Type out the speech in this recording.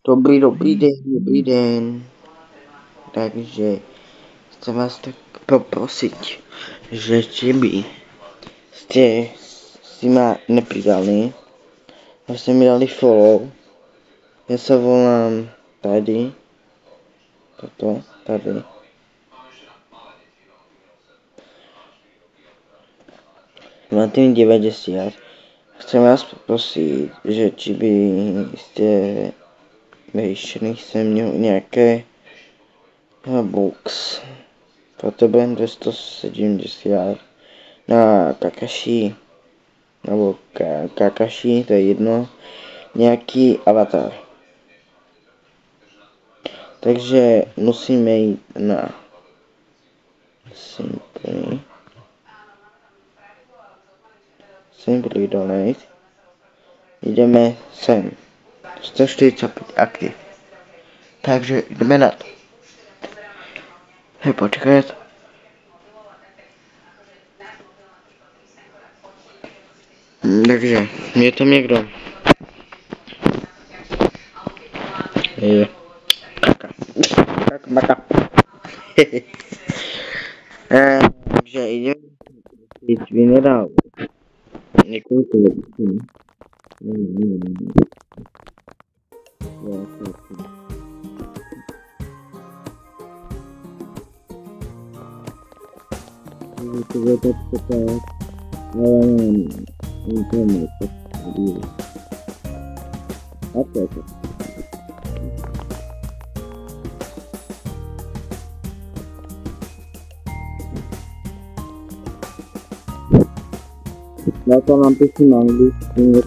Dobrý den. Takže chcem vás tak poprosiť, že či by ste si ma nepridali, že ste mi dali follow. Ja sa volám tady. Tady. Martin 90. Chcem vás poprosiť, že či by ste vyšli sem nejaké books. Potrebujem 270 na Kakashi, alebo Kakashi, to je jedno, nejaký avatar. Takže musíme jít na Simply Donate. Jdeme sem. 145 aktiv. Takže jdeme na to. Hej, počkat. Takže, je tam někdo. Je. Kaka. Takže jdeme. Teď vynedal. Několik lidí. To bude tak čekat, ale já nemám internet, tak vidím. A to je to. Já to napíšu na angličtině,